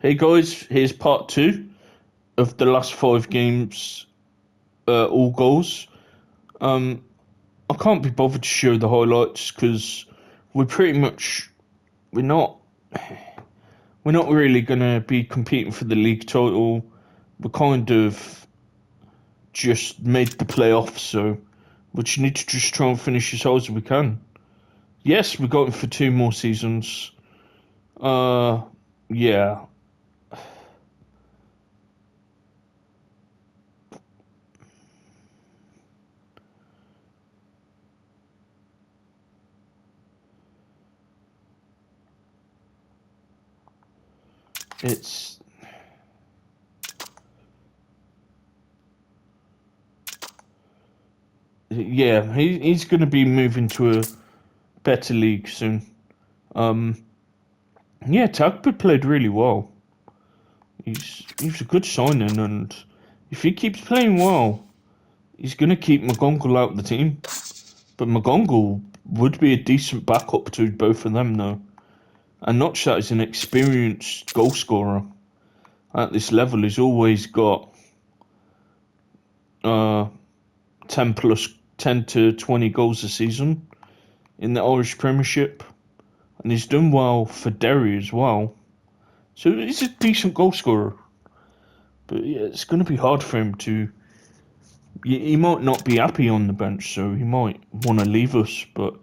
Hey guys, here's part two of the last 5 games, all goals. Um, I can't be bothered to show the highlights because we're pretty much we're not we're not really gonna be competing for the league title. We're kind of just made the playoffs, so we just need to just try and finish as hard as we can. Yes, we got him for 2 more seasons. Uh, yeah, it's he's going to be moving to a better league soon. Um, yeah, Tagba played really well. He's a good signing, and if he keeps playing well, he's going to keep McGonagall out of the team. But McGonagall would be a decent backup to both of them, though. And Notch that is an experienced goal scorer at this level. He's always got uh 10 to 20 goals a season in the Irish Premiership, and he's done well for Derry as well. So he's a decent goal scorer. But yeah, it's going to be hard for him to. He might not be happy on the bench, so he might want to leave us. But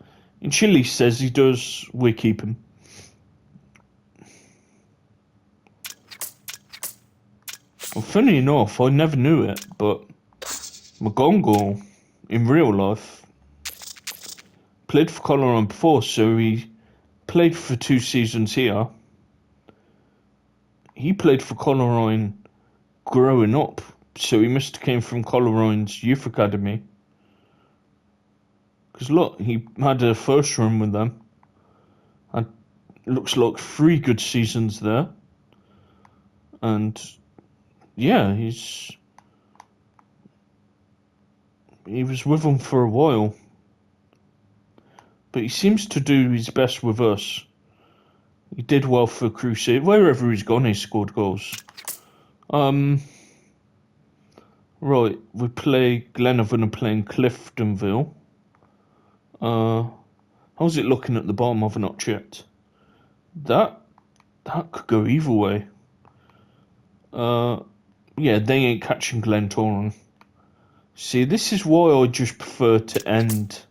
in Chile says he does, we keep him. Well, funny enough, I never knew it, but McGonagall, in real life, played for Coleraine before, so he played for 2 seasons here. He played for Coleraine growing up, so he must have came from Coleraine's youth academy. Because look, he had a first run with them, and looks like 3 good seasons there. And yeah, he was with them for a while, but he seems to do his best with us. He did well for Crusade. Wherever he's gone, he's scored goals. Right, we play Glenavon and playing Cliftonville. How's it looking at the bottom? I've not checked. That could go either way. Yeah, they ain't catching Glentoran. See, this is why I just prefer to end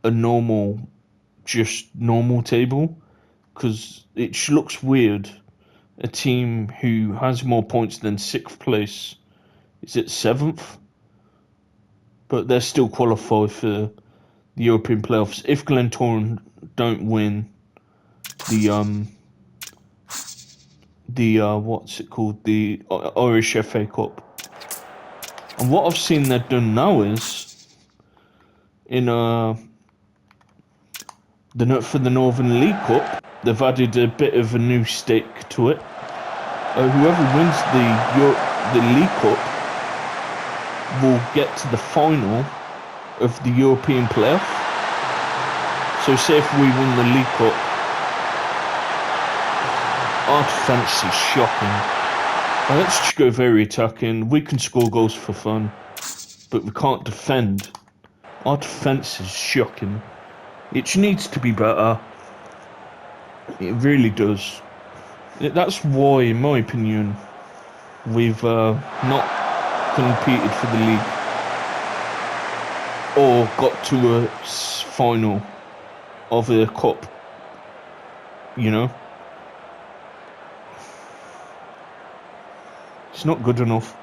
a normal table, because it just looks weird. A team who has more points than 6th place is at 7th, but they're still qualified for the European playoffs. If Glentoran don't win the what's it called, the Irish FA Cup. And what I've seen they've done now is in for the Northern League Cup, they've added a bit of a new stake to it. Whoever wins the League Cup will get to the final of the European playoff. So say if we win the League Cup, our defence is shocking. Let's just go very attacking. We can score goals for fun, but we can't defend. Our defence is shocking. It needs to be better. It really does. That's why, in my opinion, we've not competed for the league or got to a final of a cup. You know? It's not good enough.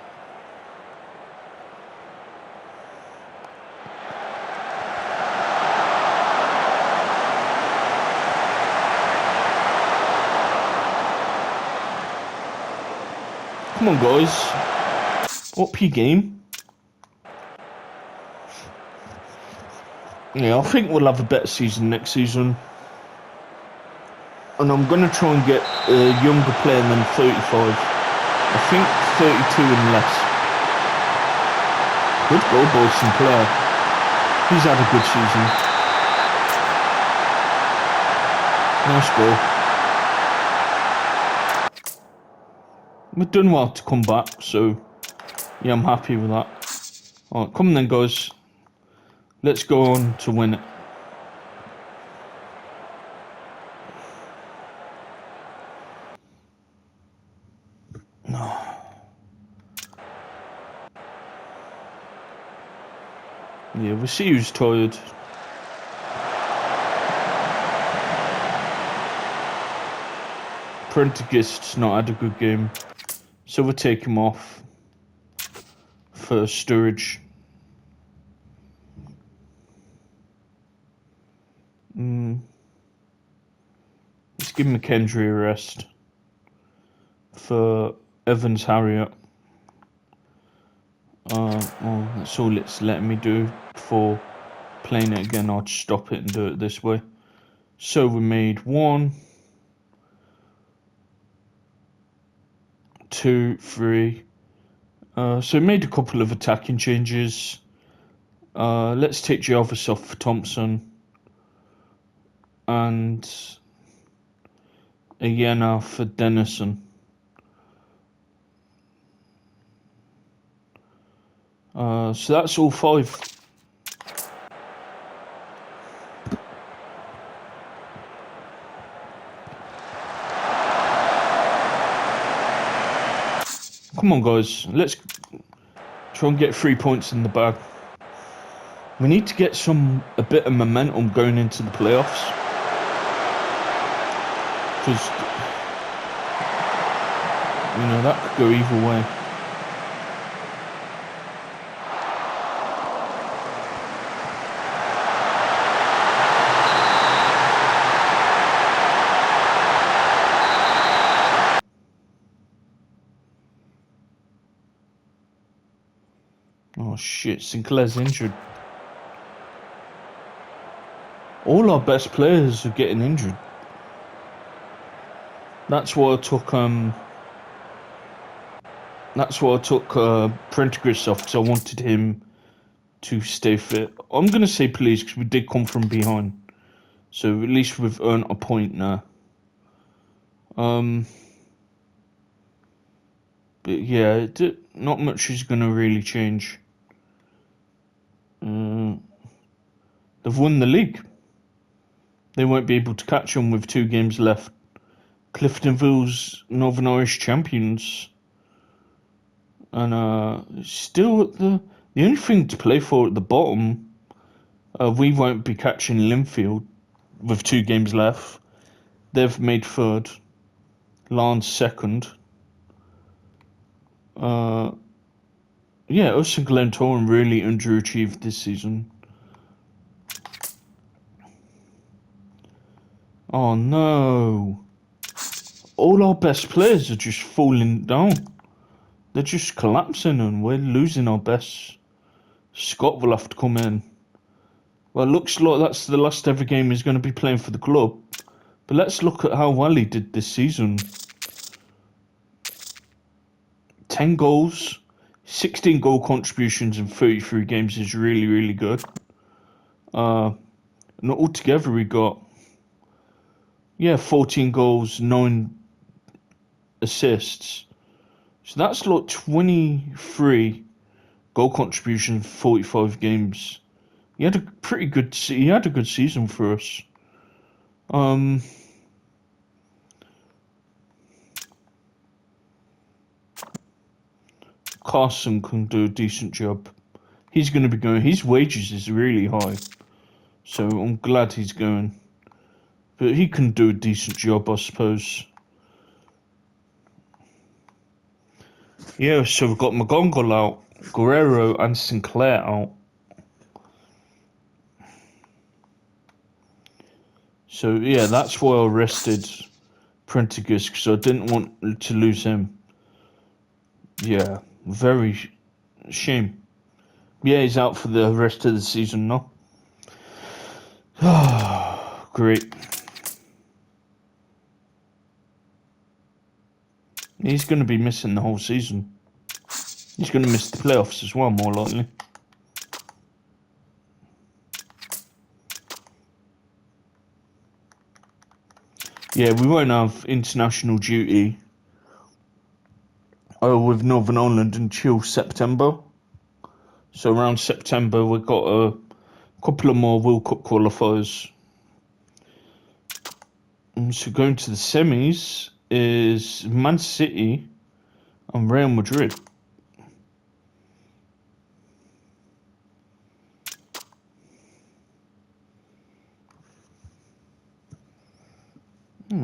Come on, guys. Up your game. Yeah, I think we'll have a better season next season. And I'm going to try and get a younger player than 35. I think 32 and less. Good goal, boy, Sinclair. He's had a good season. Nice goal. We've done well to come back, so yeah, I'm happy with that. Alright, come on then, guys. Let's go on to win it. Yeah, we'll see who's tired. Prendergast's not had a good game, so we'll take him off for Sturridge. Let's give McKendry a rest for Evans Harriet. Well, that's all it's letting me do before playing it again. I'll just stop it and do it this way. So we made 1, 2, 3. So we made a couple of attacking changes. Let's take Jarvis off for Thompson. And Ayena for Dennison. So that's all 5. Come on, guys. Let's try and get 3 points in the bag. We need to get a bit of momentum going into the playoffs. Because, you know, that could go either way. Oh shit, Sinclair's injured. All our best players are getting injured. That's why I took Prendergast off, because I wanted him to stay fit. I'm gonna say please, because we did come from behind. So at least we've earned a point now. But yeah, not much is gonna really change. They've won the league. They won't be able to catch them with 2 games left. Cliftonville's Northern Irish champions. And still the only thing to play for at the bottom, we won't be catching Linfield with 2 games left. They've made 3rd. Larne's 2nd. Yeah, us and Glentoran really underachieved this season. Oh no. All our best players are just falling down. They're just collapsing and we're losing our best. Scott will have to come in. Well, it looks like that's the last ever game he's going to be playing for the club. But let's look at how well he did this season. 10 goals, 16 goal contributions in 33 games is really, really good. And altogether we got, 14 goals, 9 assists. So that's like 23 goal contributions, 45 games. He had a good season for us. Carson can do a decent job. He's going to be going. His wages is really high, so I'm glad he's going. But he can do a decent job, I suppose. Yeah, so we've got McGonagall out, Guerrero and Sinclair out. So yeah, that's why I rested Prendergast, because I didn't want to lose him. Yeah, very shame. Yeah, he's out for the rest of the season now. Great. He's going to be missing the whole season. He's going to miss the playoffs as well, more likely. Yeah, we won't have international duty with Northern Ireland until September. So around September, we've got a couple of more World Cup qualifiers. So going to the semis is Man City and Real Madrid.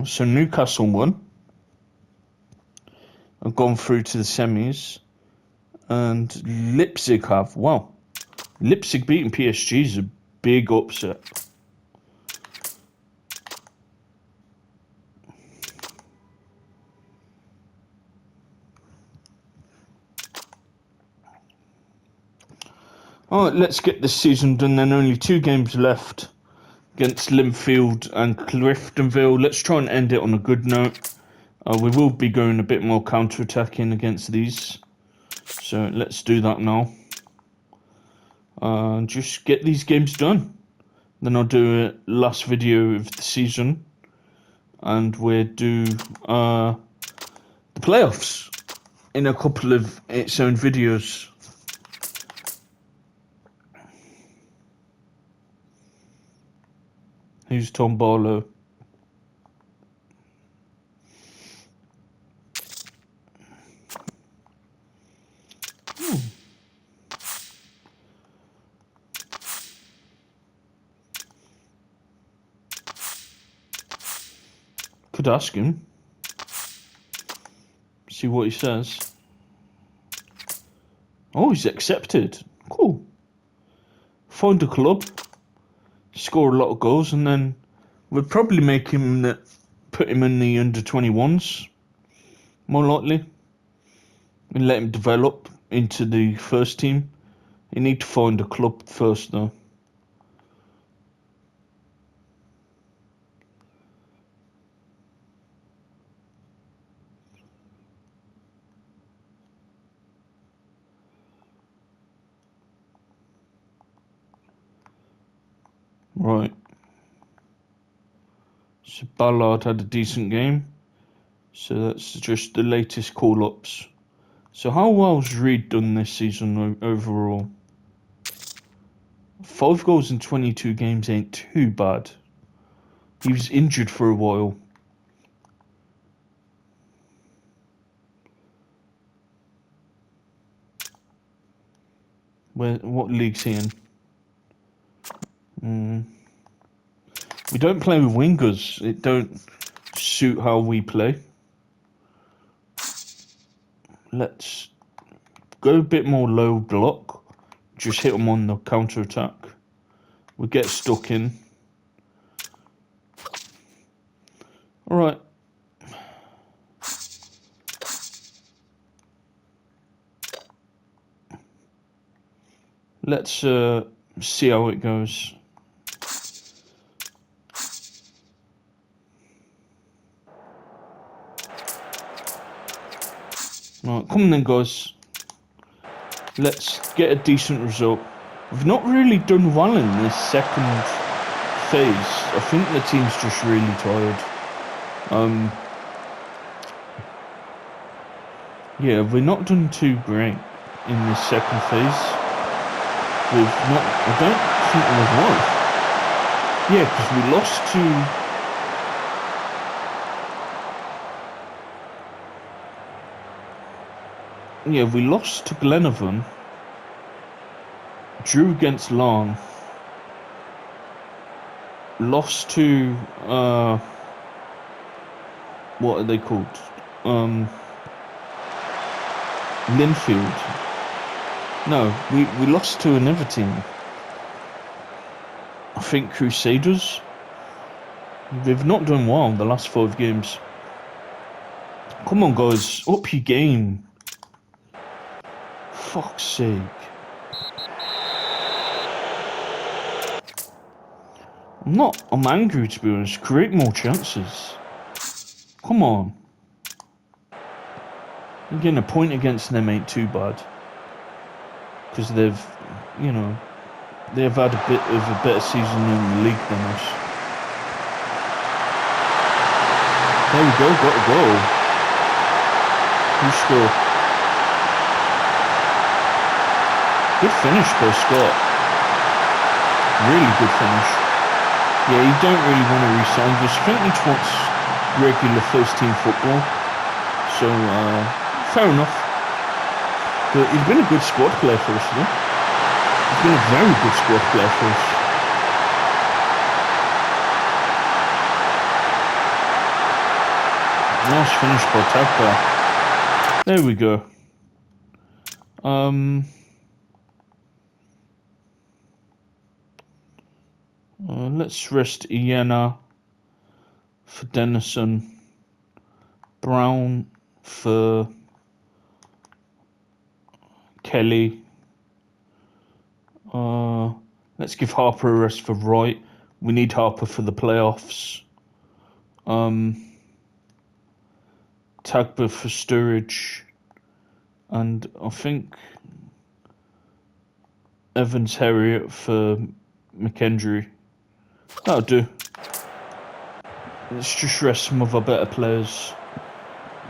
So Newcastle won. I've gone through to the semis. And Leipzig have. Wow. Leipzig beating PSG is a big upset. Alright, let's get this season done then. Only 2 games left against Linfield and Cliftonville. Let's try and end it on a good note. We will be going a bit more counter-attacking against these. So let's do that now. Just get these games done. Then I'll do a last video of the season. And we'll do the playoffs in a couple of its own videos. Who's Tom Barlow? Could ask him. See what he says. Oh, he's accepted. Cool. Find a club. Score a lot of goals, and then we'll probably make him put him in the under-21s, more likely, and let him develop into the first team. You need to find a club first, though. Right. So Ballard had a decent game. So that's just the latest call-ups. So how well's Reed done this season overall? 5 goals in 22 games ain't too bad. He was injured for a while. What league's he in? We don't play with wingers. It don't suit how we play. Let's go a bit more low block. Just hit them on the counter attack. We get stuck in. All right. Let's see how it goes. Right, come on then, guys. Let's get a decent result. We've not really done well in this second phase. I think the team's just really tired. Yeah, we're not done too great in this second phase. I don't think we've won. Yeah, because we lost to... Yeah, we lost to Glenavon. Drew against Larne. Lost to... what are they called? Linfield. No, we lost to another team. I think Crusaders. They've not done well the last 5 games. Come on, guys, up your game. Fuck's sake. I'm angry, to be honest. Create more chances. Come on. Getting a point against them ain't too bad. Because they've had a bit of a better season in the league than us. There we go, got a goal. Who scored? Good finish by Scott. Really good finish. Yeah, you don't really want to resign this. I think he just wants regular first team football. So, fair enough. But he's been a good squad player for us, though. He's been a very good squad player for us. Nice finish by Tagba. There we go. Let's rest Iena for Dennison. Brown for Kelly. Let's give Harper a rest for Wright. We need Harper for the playoffs. Tagba for Sturridge. And I think Evans Harriet for McKendry. That'll do. Let's just rest some of our better players,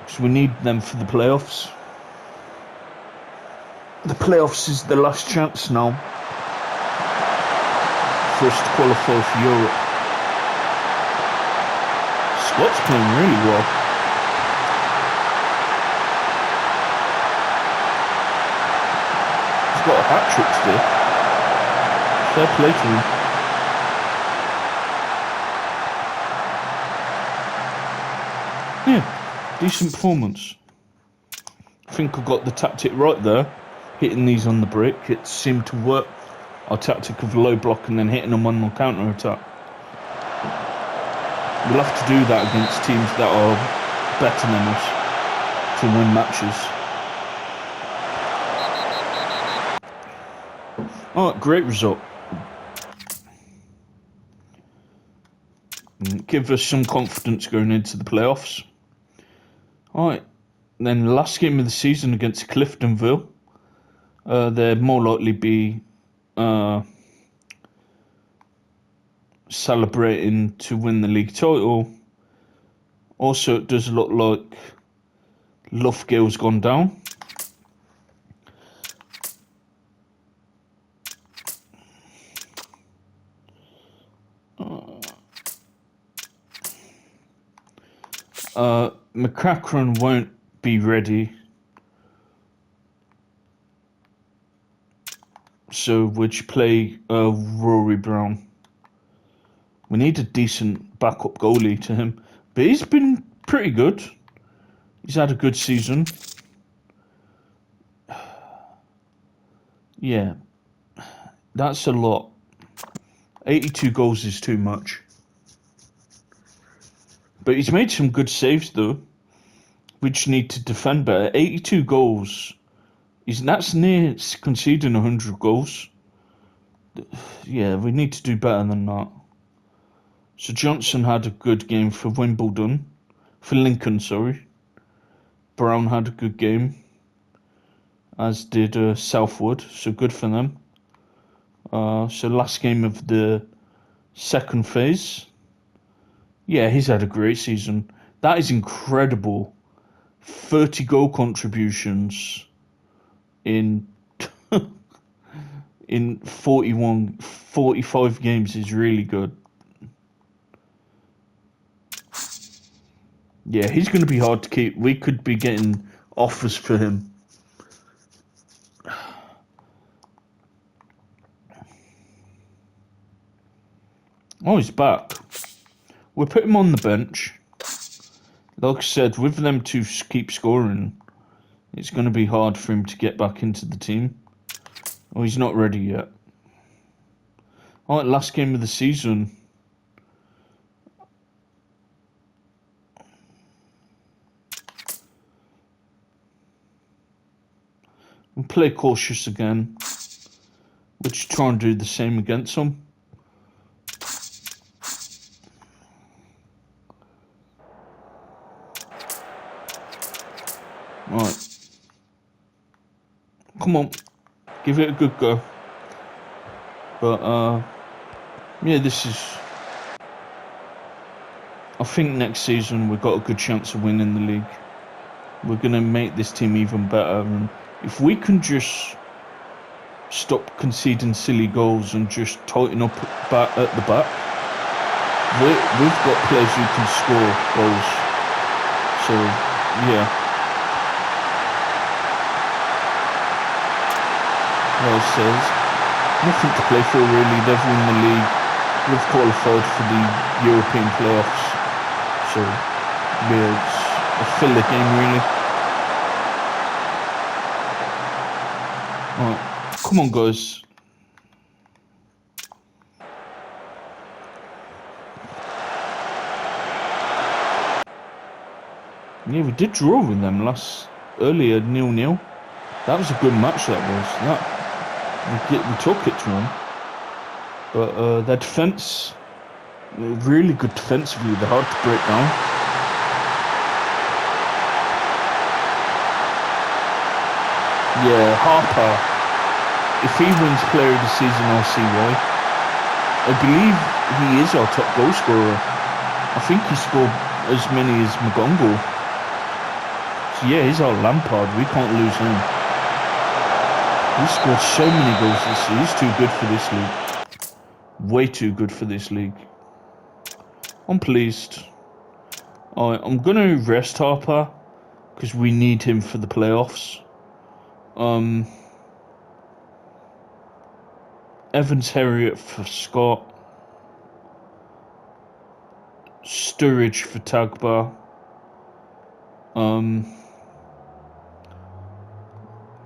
because we need them for the playoffs. The playoffs is the last chance now for us to qualify for Europe. Scott's playing really well. He's got a hat-trick still. Fair play to him. Yeah, decent performance. I think I got the tactic right there. Hitting these on the break, it seemed to work. Our tactic of low block and then hitting them on the counter attack. We'll have to do that against teams that are better than us to win matches. Alright, great result. Give us some confidence going into the playoffs. Alright, then last game of the season against Cliftonville. They'll more likely be celebrating to win the league title. Also, it does look like Loughgill's gone down. McCracken won't be ready, so would you play Rory Brown? We need a decent backup goalie to him, but he's been pretty good. He's had a good season. Yeah, that's a lot. 82 goals is too much. But he's made some good saves, though. We just need to defend better. 82 goals. That's near conceding 100 goals. Yeah, we need to do better than that. So Johnson had a good game for Wimbledon. For Lincoln, sorry. Brown had a good game. As did Southwood. So good for them. So last game of the second phase. Yeah, he's had a great season. That is incredible. 30 goal contributions in 45 games is really good. Yeah, he's going to be hard to keep. We could be getting offers for him. Oh, he's back. We'll put him on the bench. Like I said, with them two keep scoring, it's going to be hard for him to get back into the team. Oh, he's not ready yet. Alright, last game of the season. We'll play cautious again. We'll just try and do the same against them. Right. Come on. Give it a good go. But, yeah, this is... I think next season we've got a good chance of winning the league. We're going to make this team even better. And if we can just stop conceding silly goals and just tighten up at the back. We've got players who can score goals. So, yeah. Well says, nothing to play for really. They've won the league. We've qualified for the European playoffs. So, yeah, it's a filler game really. Alright, come on guys. Yeah, we did draw with them earlier 0-0. That was a good match. That was. We took it to them, but their defense, really good defensively. They're hard to break down. Yeah, Harper. If he wins Player of the Season, I'll see why. I believe he is our top goal scorer. I think he scored as many as McGonagall. So yeah, he's our Lampard. We can't lose him. He scored so many goals this year. He's too good for this league. Way too good for this league. I'm pleased. Alright, I'm gonna rest Harper because we need him for the playoffs. Evans Harriet for Scott. Sturridge for Tagba.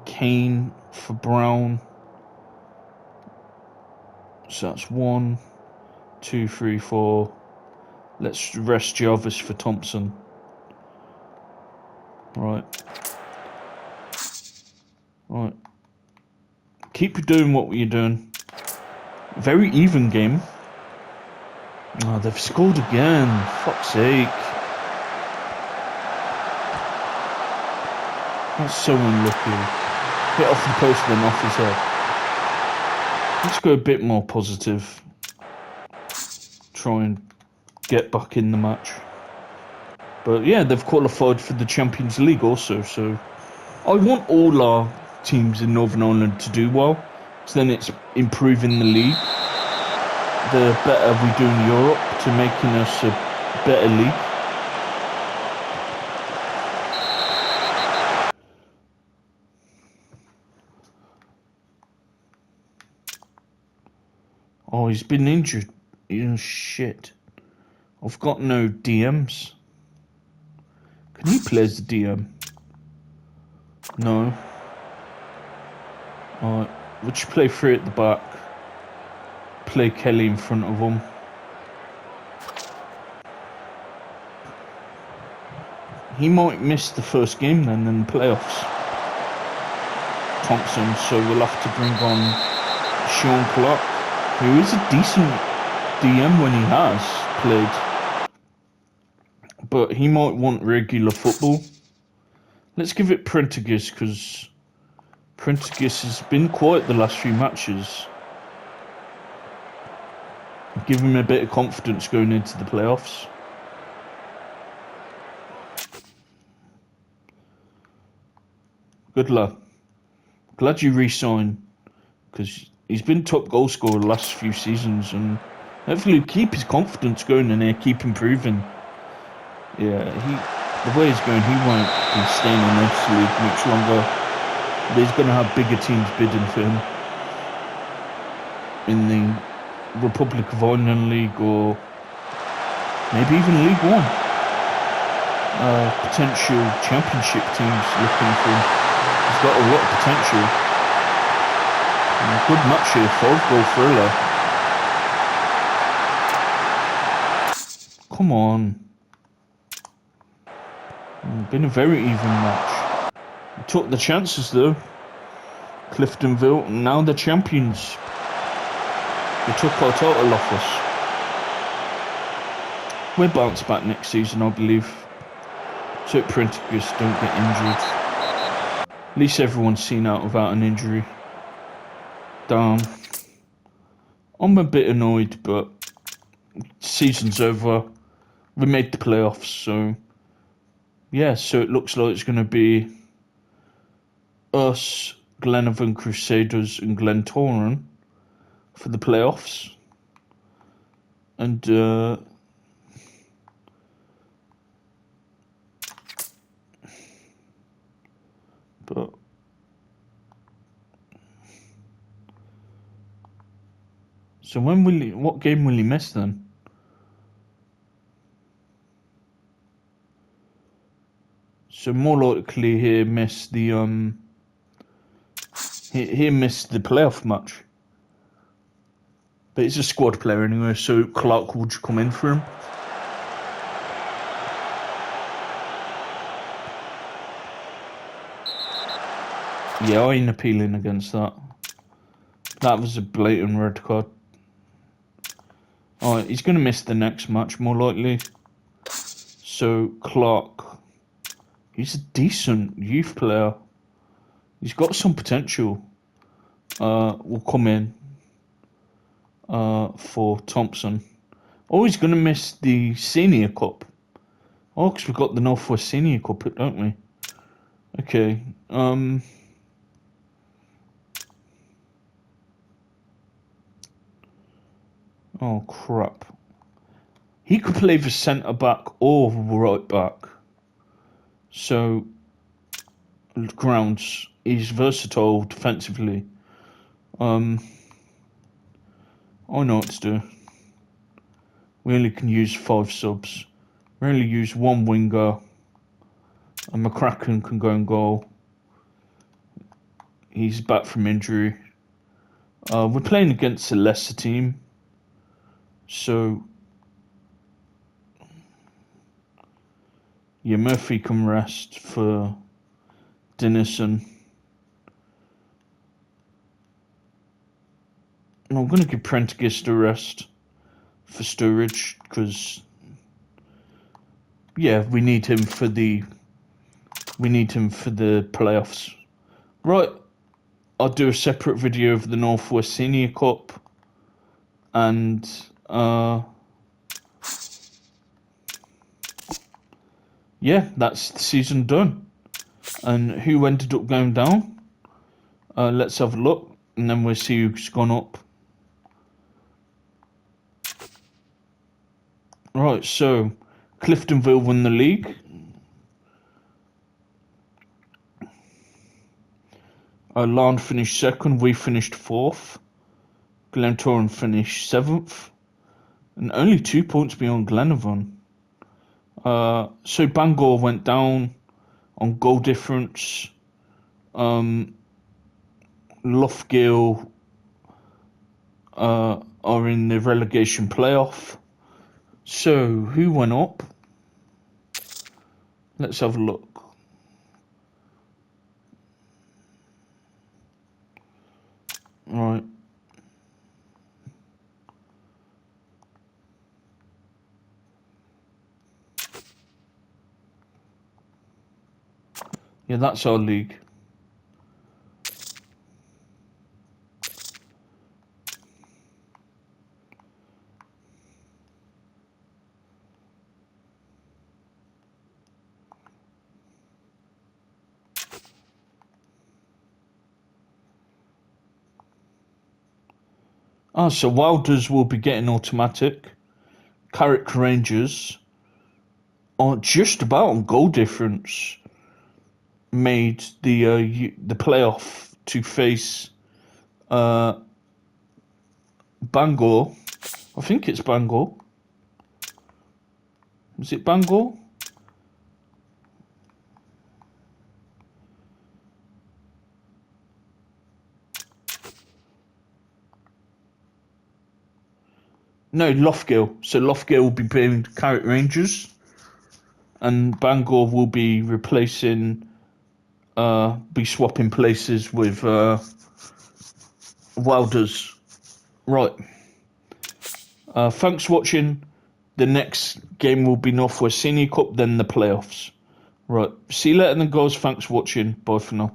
Kane for Brown. So that's 1, 2, 3, 4. Let's rest Jarvis for Thompson. Right. Keep doing what you're doing. Very even game. Oh, they've scored again. Fuck's sake. That's so unlucky. Hit off the post then off his head. Let's go a bit more positive. Try and get back in the match. But yeah, they've qualified for the Champions League also, so I want all our teams in Northern Ireland to do well, so then it's improving the league. The better we do in Europe to making us a better league. Oh, he's been injured. Shit. I've got no DMs. Can he play as the DM? No. Alright, we'll just play 3 at the back. Play Kelly in front of him. He might miss the first game then in the playoffs. Thompson, so we'll have to bring on Sean Clark, who is a decent DM when he has played. But he might want regular football. Let's give it Prendergast, because Prendergast has been quiet the last few matches. Give him a bit of confidence going into the playoffs. Good luck. Glad you re-signed, because he's been top goal scorer the last few seasons, and hopefully keep his confidence going in there, keep improving. Yeah, the way he's going, he won't be staying in this league much longer. He's going to have bigger teams bidding for him in the Republic of Ireland League, or maybe even League One. Potential championship teams looking for him. He's got a lot of potential. And a good match here, 5-goal thriller. Come on. Been a very even match. We took the chances though. Cliftonville, and now they're champions. They took our title off us. We'll bounce back next season, I believe. So Prendergast don't get injured. At least everyone's seen out without an injury. Damn. I'm a bit annoyed, but season's over. We made the playoffs, so yeah, so it looks like it's going to be us, Glenavon Crusaders and Glentoran for the playoffs. And but so what game will he miss then? So more likely he missed the he missed the playoff match. But he's a squad player anyway, so Clark will just come in for him. Yeah, I ain't appealing against that. That was a blatant red card. Alright, he's going to miss the next match, more likely. So, Clark. He's a decent youth player. He's got some potential. Will come in for Thompson. Oh, he's going to miss the Senior Cup. Oh, because we've got the Northwest Senior Cup, don't we? Okay. Oh, crap. He could play for centre-back or right-back. So, grounds. He's versatile defensively. I know what to do. We only can use 5 subs. We only use 1 winger. And McCracken can go and goal. He's back from injury. We're playing against a lesser team. So, yeah, Murphy can rest for Denison. And I'm going to give Prendergast a rest for Sturridge because, yeah, we need him for the playoffs. Right, I'll do a separate video of the Northwest Senior Cup, and yeah, that's the season done. And who ended up going down? Let's have a look, and then we'll see who's gone up. Right, so Cliftonville won the league. Larne finished second, we finished fourth. Glentoran finished 7th. And only 2 points beyond Glenavon. So Bangor went down on goal difference. Loughgill are in the relegation playoff. So, who went up? Let's have a look. Right. Yeah, that's our league. So Wilders will be getting automatic. Carrick Rangers are just about on goal difference. Made the playoff to face Bangor. I think it's Bangor. Is it Bangor? No, Loughgill. So Loughgill will be playing Carrick Rangers, and Bangor will be replacing, be swapping places with Wilders. Right. Thanks for watching. The next game will be Northwest Senior Cup, then the playoffs. Right. See you later then, guys. Thanks for watching. Bye for now.